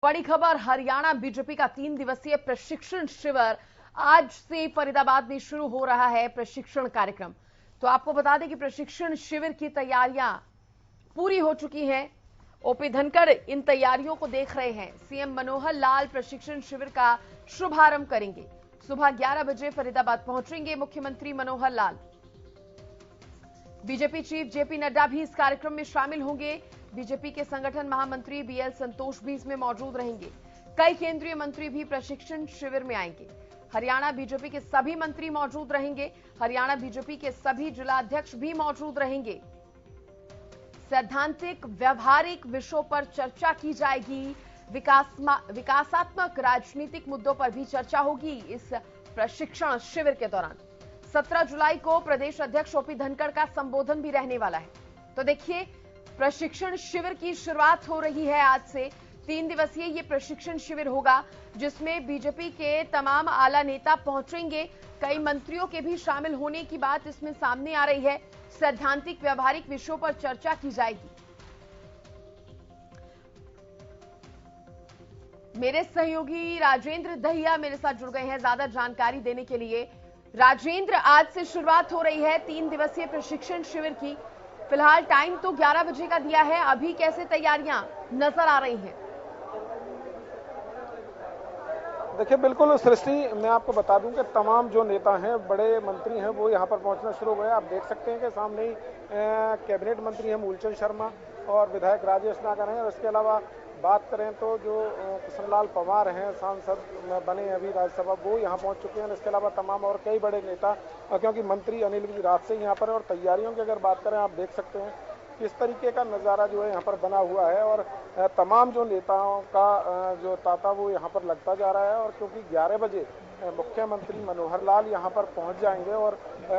बड़ी खबर, हरियाणा बीजेपी का 3 दिवसीय प्रशिक्षण शिविर आज से फरीदाबाद में शुरू हो रहा है। प्रशिक्षण कार्यक्रम तो आपको बता दें कि प्रशिक्षण शिविर की तैयारियां पूरी हो चुकी हैं। ओपी धनखड़ इन तैयारियों को देख रहे हैं। सीएम मनोहर लाल प्रशिक्षण शिविर का शुभारंभ करेंगे। सुबह 11 बजे फरीदाबाद पहुंचेंगे मुख्यमंत्री Manohar Lal. BJP chief JP Nadda भी इस कार्यक्रम में शामिल होंगे। बीजेपी के संगठन महामंत्री बीएल संतोष भी इसमें मौजूद रहेंगे। कई केंद्रीय मंत्री भी प्रशिक्षण शिविर में आएंगे। हरियाणा बीजेपी के सभी मंत्री मौजूद रहेंगे। हरियाणा बीजेपी के सभी जिलाध्यक्ष भी मौजूद रहेंगे। सैद्धांतिक व्यवहारिक विषयों पर चर्चा की जाएगी। विकासात्मक राजनीतिक मुद्दों पर भी चर्चा होगी इस प्रशिक्षण शिविर के दौरान। 17 जुलाई को प्रदेश अध्यक्ष ओपी धनखड़ का संबोधन भी रहने वाला है। तो देखिए, प्रशिक्षण शिविर की शुरुआत हो रही है आज से। 3 दिवसीय ये प्रशिक्षण शिविर होगा जिसमें बीजेपी के तमाम आला नेता पहुंचेंगे। कई मंत्रियों के भी शामिल होने की बात इसमें सामने आ रही है। सैद्धांतिक व्यवहारिक विषयों पर चर्चा की जाएगी। मेरे सहयोगी राजेंद्र दहिया मेरे साथ जुड़ गए हैं ज्यादा जानकारी देने के लिए। राजेंद्र, आज से शुरुआत हो रही है 3 दिवसीय प्रशिक्षण शिविर की। फिलहाल टाइम तो 11 बजे का दिया है। अभी कैसे तैयारियां नजर आ रही हैं? देखिए, बिल्कुल सृष्टि, मैं आपको बता दूं कि तमाम जो नेता हैं, बड़े मंत्री हैं, वो यहां पर पहुंचना शुरू हो गए। आप देख सकते हैं कि सामने ही कैबिनेट मंत्री हैं मूलचंद शर्मा और विधायक राजेश नागर हैं। और इसके अलावा बात करें तो जो कृष्णलाल पंवार हैं, सांसद बने अभी राज्यसभा, वो यहाँ पहुँच चुके हैं। इसके अलावा तमाम और कई बड़े नेता, क्योंकि मंत्री अनिल भी रात से यहाँ पर है। और तैयारियों की अगर बात करें, आप देख सकते हैं किस तरीके का नज़ारा जो है यहाँ पर बना हुआ है। और तमाम जो नेताओं का जो तांता वो यहाँ पर लगता जा रहा है। और क्योंकि 11 बजे मुख्यमंत्री मनोहर लाल यहाँ पर पहुँच जाएंगे और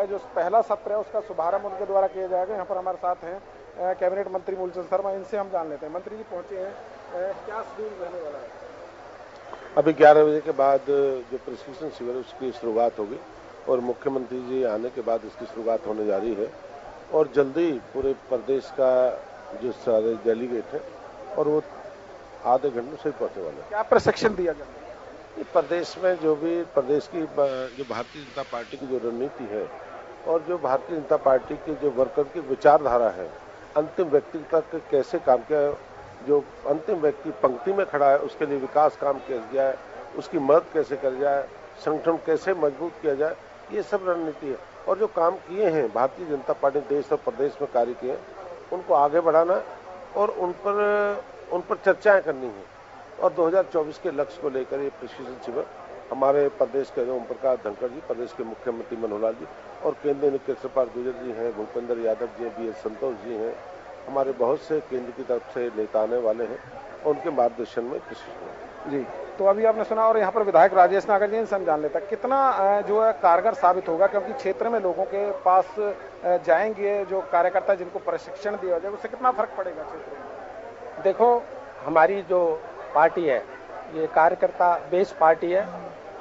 जो पहला सत्र है उसका शुभारंभ उनके द्वारा किया जाएगा। यहाँ पर हमारे साथ हैं कैबिनेट मंत्री मूलचंद शर्मा। इनसे हम जान लेते हैं। मंत्री जी पहुँचे हैं, क्या शेड्यूल रहने वाला है? अभी 11 बजे के बाद जो प्रशिक्षण शिविर उसकी शुरुआत होगी और मुख्यमंत्री जी आने के बाद इसकी शुरुआत होने जा रही है। और जल्दी पूरे प्रदेश का जो सारे डेलीगेट है और वो आधे घंटे से पहुंचने वाले हैं। क्या प्रशिक्षण दिया गया? प्रदेश में जो भी प्रदेश की जो भारतीय जनता पार्टी की जो रणनीति है और जो भारतीय जनता पार्टी की जो वर्कर की विचारधारा है, अंतिम व्यक्ति तक कैसे काम किया, जो अंतिम व्यक्ति पंक्ति में खड़ा है उसके लिए विकास काम किया जाए, उसकी मदद कैसे करी जाए, संगठन कैसे मजबूत किया जाए, ये सब रणनीति है। और जो काम किए हैं भारतीय जनता पार्टी देश और प्रदेश में कार्य किए, उनको आगे बढ़ाना और उन पर चर्चाएं करनी है। और 2024 के लक्ष्य को लेकर ये प्रशिक्षण शिविर हमारे प्रदेश के ओम प्रकाश धनखड़ जी, प्रदेश के मुख्यमंत्री मनोहर लाल जी और केंद्रीय कृष्णपाल गुर्जर जी हैं, भूपेंद्र यादव जी हैं, बीएल संतोष जी हैं, हमारे बहुत से केंद्र की तरफ से नेता आने वाले हैं और उनके मार्गदर्शन में प्रशिक्षण जी। तो अभी आपने सुना। और यहाँ पर विधायक राजेश नागर जी से हम जान लेते हैं कितना जो है कारगर साबित होगा, क्योंकि क्षेत्र में लोगों के पास जाएंगे जो कार्यकर्ता जिनको प्रशिक्षण दिया जाए, उससे कितना फर्क पड़ेगा क्षेत्र में? देखो, हमारी जो पार्टी है ये कार्यकर्ता बेस पार्टी है।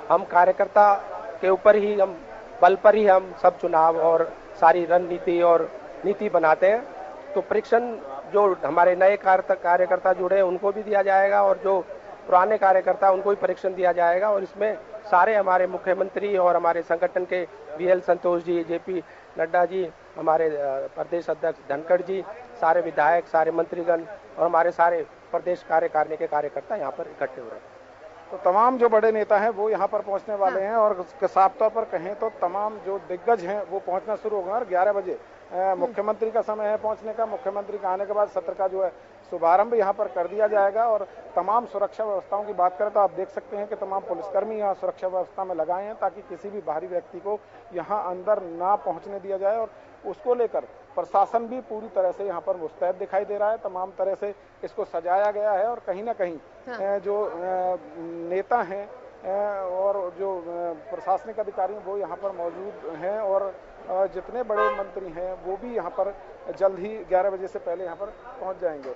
हम कार्यकर्ता के ऊपर ही, हम बल पर ही हम सब चुनाव और सारी रणनीति और नीति बनाते हैं। तो प्रशिक्षण जो हमारे नए कार्यकर्ता जुड़े हैं उनको भी दिया जाएगा और जो पुराने कार्यकर्ता उनको भी प्रशिक्षण दिया जाएगा। और इसमें सारे हमारे मुख्यमंत्री और हमारे संगठन के बीएल संतोष जी, जेपी नड्डा जी, हमारे प्रदेश अध्यक्ष धनखड़ जी, सारे विधायक, सारे मंत्रीगण और हमारे सारे प्रदेश कार्यकारिणी के कार्यकर्ता यहाँ पर इकट्ठे हो रहे हैं। तो तमाम जो बड़े नेता हैं वो यहाँ पर पहुँचने वाले हैं। और साफ तौर पर कहें तो तमाम जो दिग्गज हैं वो पहुँचना शुरू होगा। और 11 बजे मुख्यमंत्री का समय है पहुँचने का। मुख्यमंत्री का आने के बाद सत्र का जो है शुभारंभ यहाँ पर कर दिया जाएगा। और तमाम सुरक्षा व्यवस्थाओं की बात करें तो आप देख सकते हैं कि तमाम पुलिसकर्मी यहाँ सुरक्षा व्यवस्था में लगाए हैं ताकि किसी भी बाहरी व्यक्ति को यहाँ अंदर ना पहुँचने दिया जाए। और उसको लेकर प्रशासन भी पूरी तरह से यहाँ पर मुस्तैद दिखाई दे रहा है। तमाम तरह से इसको सजाया गया है। और कहीं ना कहीं जो नेता हैं और जो प्रशासनिक अधिकारी हैं वो यहाँ पर मौजूद हैं। और जितने बड़े मंत्री हैं वो भी यहाँ पर जल्द ही 11 बजे से पहले यहाँ पर पहुँच जाएंगे।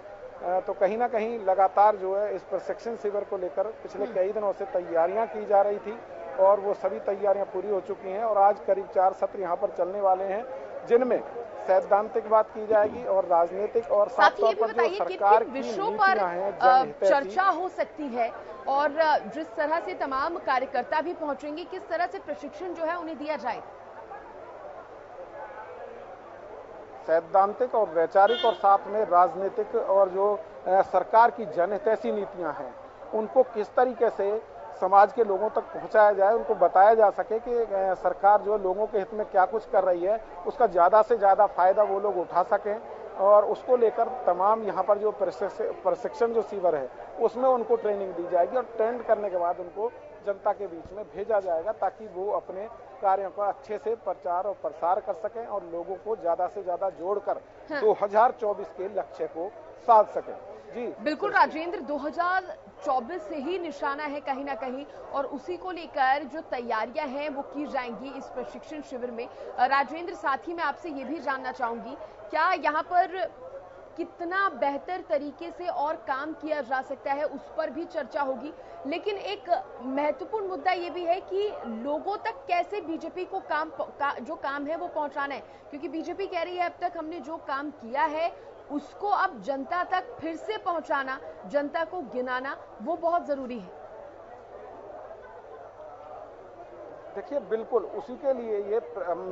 तो कहीं ना कहीं लगातार जो है इस प्रशिक्षण शिविर को लेकर पिछले कई दिनों से तैयारियां की जा रही थी और वो सभी तैयारियां पूरी हो चुकी हैं। और आज करीब 4 सत्र यहाँ पर चलने वाले हैं, जिनमें सैद्धांतिक बात की जाएगी और राजनीतिक और साथ ही ये भी तौर पर जो बताइए सरकार किन की विषयों पर नीतियां हैं, जनहितैषी चर्चा हो सकती है और जिस तरह से तमाम कार्यकर्ता भी पहुंचेंगे, किस तरह से प्रशिक्षण जो है उन्हें दिया जाए? सैद्धांतिक और वैचारिक और साथ में राजनीतिक और जो सरकार की जनहितैषी नीतियां हैं उनको किस तरीके से समाज के लोगों तक पहुंचाया जाए, उनको बताया जा सके कि सरकार जो लोगों के हित में क्या कुछ कर रही है उसका ज्यादा से ज्यादा फायदा वो लोग उठा सकें। और उसको लेकर तमाम यहाँ पर जो प्रशिक्षण जो शिविर है उसमें उनको ट्रेनिंग दी जाएगी और ट्रेंड करने के बाद उनको जनता के बीच में भेजा जाएगा ताकि वो अपने कार्यों का अच्छे से प्रचार और प्रसार कर सकें और लोगों को ज्यादा से ज्यादा जोड़कर 2024 के लक्ष्य को साध सकें। जी बिल्कुल राजेंद्र, 2024 से ही निशाना है कहीं ना कहीं और उसी को लेकर जो तैयारियां हैं वो की जाएंगी इस प्रशिक्षण शिविर में। राजेंद्र, साथ ही मैं आपसे ये भी जानना चाहूंगी, क्या यहाँ पर कितना बेहतर तरीके से और काम किया जा सकता है उस पर भी चर्चा होगी, लेकिन एक महत्वपूर्ण मुद्दा ये भी है कि लोगों तक कैसे बीजेपी को जो काम है वो पहुंचाना है, क्योंकि बीजेपी कह रही है अब तक हमने जो काम किया है उसको अब जनता तक फिर से पहुंचाना, जनता को गिनाना वो बहुत जरूरी है। देखिए बिल्कुल उसी के लिए ये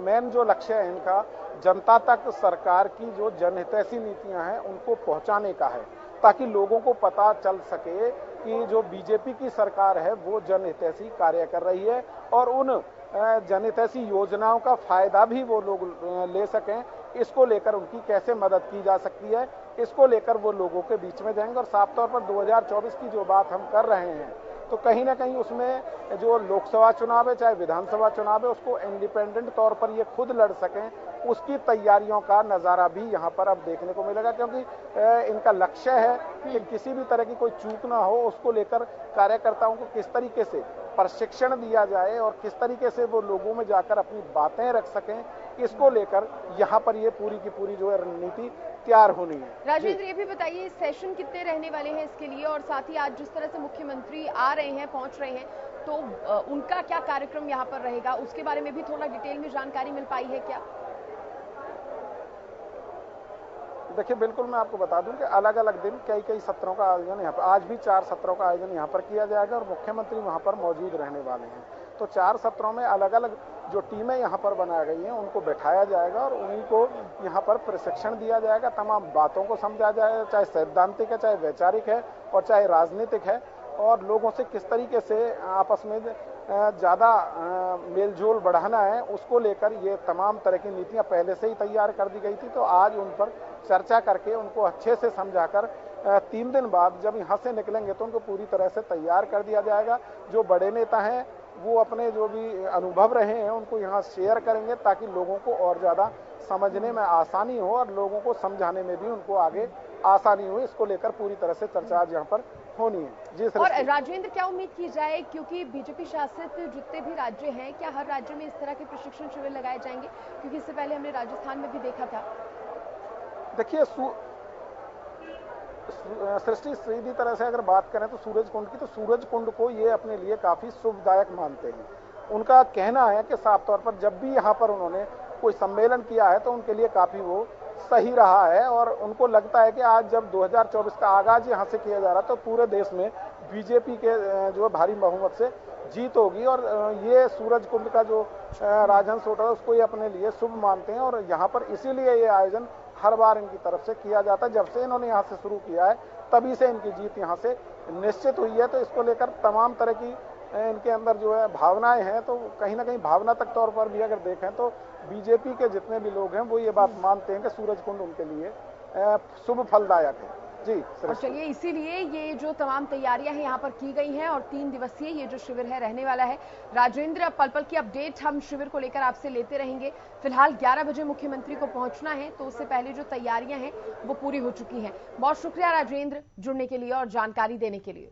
मेन जो लक्ष्य है इनका जनता तक सरकार की जो जनहितैषी नीतियां हैं उनको पहुंचाने का है ताकि लोगों को पता चल सके कि जो बीजेपी की सरकार है वो जनहितैषी कार्य कर रही है और उन जनहितैषी योजनाओं का फायदा भी वो लोग ले सकें। इसको लेकर उनकी कैसे मदद की जा सकती है, इसको लेकर वो लोगों के बीच में जाएंगे। और साफ तौर पर 2024 की जो बात हम कर रहे हैं तो कहीं ना कहीं उसमें जो लोकसभा चुनाव है चाहे विधानसभा चुनाव है उसको इंडिपेंडेंट तौर पर ये खुद लड़ सकें, उसकी तैयारियों का नजारा भी यहाँ पर अब देखने को मिलेगा, क्योंकि इनका लक्ष्य है कि किसी भी तरह की कोई चूक ना हो। उसको लेकर कार्यकर्ताओं को किस तरीके से प्रशिक्षण दिया जाए और किस तरीके से वो लोगों में जाकर अपनी बातें रख सकें, इसको लेकर यहाँ पर ये पूरी की पूरी जो है रणनीति तैयार होनी है। राजेंद्र, ये भी बताइए सेशन कितने रहने वाले हैं इसके लिए, और साथ ही आज जिस तरह से मुख्यमंत्री आ रहे हैं, पहुंच रहे हैं, तो उनका क्या कार्यक्रम यहाँ पर रहेगा, उसके बारे में भी थोड़ा डिटेल में जानकारी मिल पाई है क्या? देखिए बिल्कुल मैं आपको बता दूं कि अलग अलग दिन कई सत्रों का आयोजन यहाँ पर, आज भी 4 सत्रों का आयोजन यहाँ पर किया जाएगा और मुख्यमंत्री वहाँ पर मौजूद रहने वाले हैं। तो 4 सत्रों में अलग अलग जो टीमें यहाँ पर बनाई गई हैं उनको बैठाया जाएगा और उन्हीं को यहाँ पर प्रशिक्षण दिया जाएगा, तमाम बातों को समझा जाएगा, चाहे सैद्धांतिक है, चाहे वैचारिक है और चाहे राजनीतिक है, और लोगों से किस तरीके से आपस में ज़्यादा मेलजोल बढ़ाना है उसको लेकर ये तमाम तरह की नीतियां पहले से ही तैयार कर दी गई थी। तो आज उन पर चर्चा करके उनको अच्छे से समझाकर 3 दिन बाद जब यहाँ से निकलेंगे तो उनको पूरी तरह से तैयार कर दिया जाएगा। जो बड़े नेता हैं वो अपने जो भी अनुभव रहे हैं उनको यहाँ शेयर करेंगे ताकि लोगों को और ज़्यादा समझने में आसानी हो और लोगों को समझाने में भी उनको आगे आसानी हो। इसको लेकर पूरी तरह से चर्चा आज यहाँ पर होनी है। जी सर। और राजेंद्र, क्या उम्मीद की जाए, क्योंकि बीजेपी शासित जितने भी राज्य हैं, क्या हर राज्य में इस तरह के प्रशिक्षण शिविर लगाए जाएंगे? क्योंकि इससे पहले हमने राजस्थान में भी देखा था। देखिए सृष्टि सीधी तरह से अगर बात करें तो सूरज कुंड की, तो सूरज कुंड को ये अपने लिए काफी शुभदायक मानते हैं। उनका कहना है कि साफ तौर पर जब भी यहाँ पर उन्होंने कोई सम्मेलन किया है तो उनके लिए काफी वो सही रहा है और उनको लगता है कि आज जब 2024 का आगाज यहाँ से किया जा रहा तो पूरे देश में बीजेपी के जो भारी बहुमत से जीत होगी और ये सूरज कुंड का जो राजहंस होटल है उसको ये अपने लिए शुभ मानते हैं और यहाँ पर इसीलिए ये आयोजन हर बार इनकी तरफ से किया जाता है। जब से इन्होंने यहाँ से शुरू किया है तभी से इनकी जीत यहाँ से निश्चित हुई है। तो इसको लेकर तमाम तरह की इनके अंदर जो है भावनाएं हैं, तो कहीं ना कहीं भावनात्मक तौर पर भी अगर देखें तो बीजेपी के जितने भी लोग हैं वो ये बात मानते हैं कि सूरज कुंड उनके लिए शुभ फलदायक है। जी और चलिए, इसीलिए ये जो तमाम तैयारियां हैं यहाँ पर की गई हैं और 3 दिवसीय ये जो शिविर है रहने वाला है। राजेंद्र, पल पल की अपडेट हम शिविर को लेकर आपसे लेते रहेंगे। फिलहाल 11 बजे मुख्यमंत्री को पहुंचना है, तो उससे पहले जो तैयारियां हैं वो पूरी हो चुकी हैं। बहुत शुक्रिया राजेंद्र जुड़ने के लिए और जानकारी देने के लिए।